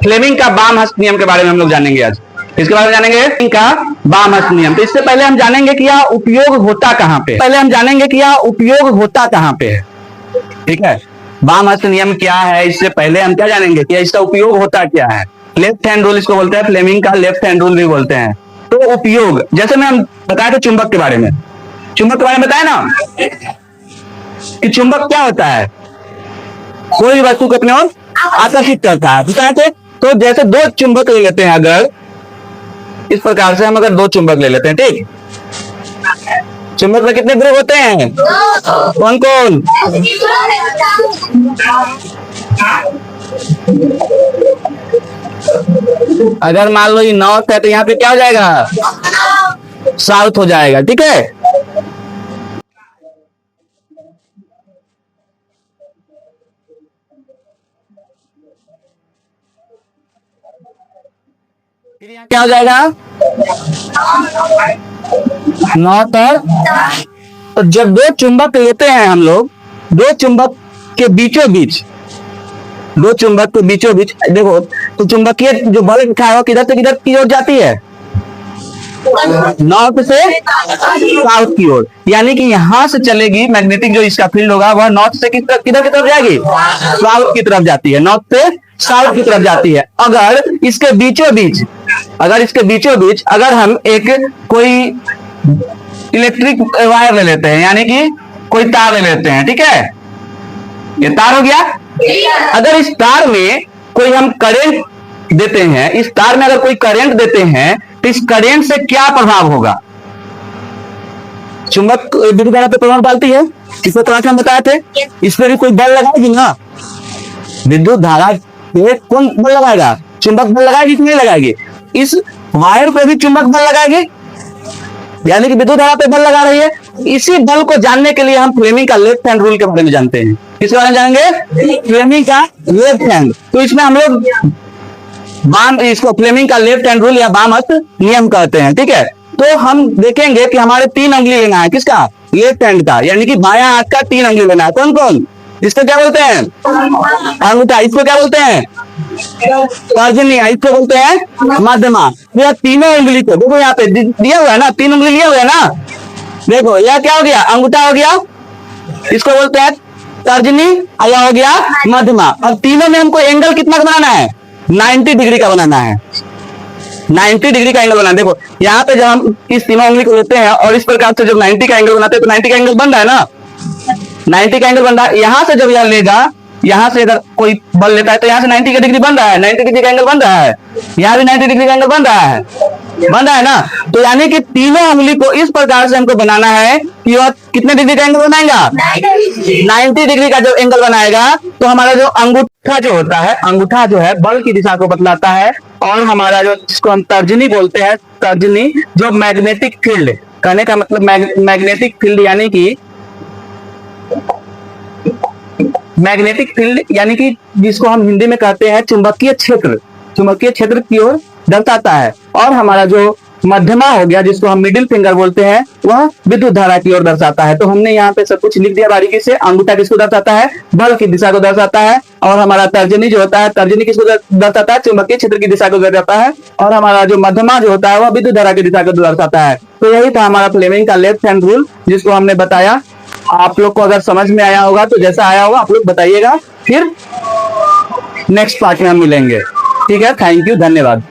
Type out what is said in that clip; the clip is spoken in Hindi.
फ्लेमिंग का बाम हस्त नियम के बारे में हम लोग जानेंगे आज। इसके बारे में जानेंगे फ्लेमिंग का बाम हस्त नियम। तो इससे पहले हम जानेंगे कि यह उपयोग होता कहां पे, है। ठीक है, बाम हस्त नियम क्या है, इससे पहले हम क्या जानेंगे कि इसका उपयोग होता क्या है। लेफ्ट हैंड रूल इसको बोलते हैं, फ्लेमिंग का लेफ्ट हैंड रूल भी बोलते हैं। तो उपयोग, जैसे मैं हम बताए थे चुंबक के बारे में, बताया ना कि चुंबक क्या होता है, कोई वस्तु को अपने ओर आकर्षित करता है, बताए थे। तो जैसे दो चुंबक ले लेते हैं, अगर इस प्रकार से हम अगर दो चुंबक ले लेते हैं, ठीक, चुंबक में कितने ध्रुव होते हैं, कौन कौन, अगर मान लो ये नॉर्थ है तो यहाँ पे क्या हो जाएगा, साउथ हो जाएगा। ठीक है, फिर यहाँ क्या हो जाएगा, नॉर्थ और। तो जब दो चुंबक लेते हैं हम लोग, दो चुंबक के बीचों बीच देखो, तो चुंबकीय जो बल लिखा है वो किधर से किधर की ओर जाती है, नॉर्थ से साउथ की ओर। यानी कि यहां से चलेगी, मैग्नेटिक जो इसका फील्ड होगा वह नॉर्थ से किधर की तरफ जाएगी, साउथ की तरफ जाती है, नॉर्थ से साउथ की तरफ जाती है। अगर इसके बीचों बीच अगर हम एक कोई इलेक्ट्रिक वायर ले लेते हैं, यानी कि कोई तार ले लेते हैं, ठीक है, ये तार हो गया। अगर इस तार में कोई हम करंट देते हैं, तो इस करंट से क्या प्रभाव होगा, चुंबक विद्युत धारा पे प्रभाव डालती है, इस पर हम बताए थे। इस पर भी कोई बल लगाएगी ना, विद्युत धारा पे कौन बल लगाएगा, चुंबक बल लगाएगी कि नहीं लगाएगी, इस वायर पे भी चुंबक बल लगाएगी, यानी कि विद्युत धारा पे बल लगा रही है। इसी बल को जानने के लिए हम फ्लेमिंग का लेफ्ट हैंड रूल के बारे में जानते हैं। किसके बारे में जानेंगे, फ्लेमिंग का लेफ्ट हैंड। तो इसमें हम लोग इसको फ्लेमिंग का लेफ्ट हैंड रूल या बाम हस्त नियम कहते हैं। ठीक है, तो हम देखेंगे कि हमारे 3 अंगुली लेना है, किसका, लेफ्ट हैंड का, यानी कि बायां हाथ का 3 अंगुली लेना है। कौन कौन, इसको क्या बोलते हैं, अंगूठा, इसको क्या बोलते हैं, तर्जनी, इसको बोलते हैं मध्यमा। यह तीनों उंगली को देखो, यहाँ पे दिया हुआ है ना, 3 उंगली लिए हुए है ना, देखो यह क्या हो गया, अंगूठा हो गया, इसको बोलते हैं तर्जनी, यह हो गया मध्यमा। अब तीनों में हमको एंगल कितना का बनाना है, 90 डिग्री का बनाना है, 90 डिग्री का एंगल बनाना है। देखो यहाँ पे जब हम इस तीनों उंगली को लेते हैं और इस प्रकार से जब 90 का एंगल बनाते हैं, तो 90 का एंगल बन रहा है ना, 90 का एंगल बन रहा है। यहां से जब यह लेगा, यहां से अगर कोई बल लेता है तो यहां से 90 का डिग्री बन रहा है, 90 डिग्री का एंगल बन रहा है, यहां भी 90 डिग्री का एंगल बन रहा है ना। तो यानी कि तीनों उंगली को इस प्रकार से हमको बनाना है कि वह कितने डिग्री का एंगल बनाएगा, 90 डिग्री का जब एंगल बनाएगा, तो हमारा जो अंगूठा जो होता है, अंगूठा जो है बल की दिशा को बतलाता है, और हमारा जो जिसको हम तर्जनी बोलते हैं, तर्जनी जो मैग्नेटिक फील्ड, कहने का मतलब मैग्नेटिक फील्ड, यानी कि मैग्नेटिक फील्ड, यानी कि जिसको हम हिंदी में कहते हैं चुंबकीय क्षेत्र की ओर दर्शाता है। और हमारा जो मध्यमा हो गया, जिसको हम मिडिल फिंगर बोलते हैं, वह विद्युत धारा की ओर दर्शाता है। तो हमने यहाँ पे सब कुछ लिख दिया बारीकी से। अंगूठा किसको दर्शाता है, बल की दिशा को दर्शाता है, और हमारा तर्जनी जो होता है, तर्जनी किसको दर्शाता है, चुंबकीय क्षेत्र की दिशा को दर्शाता है, और हमारा जो मध्यमा जो होता है वह विद्युत धारा की दिशा को दर्शाता है। तो यही था हमारा फ्लेमिंग का लेफ्ट हैंड रूल, जिसको हमने बताया। आप लोग को अगर समझ में आया होगा तो जैसा आया होगा आप लोग बताइएगा, फिर नेक्स्ट पार्ट में हम मिलेंगे। ठीक है, थैंक यू, धन्यवाद।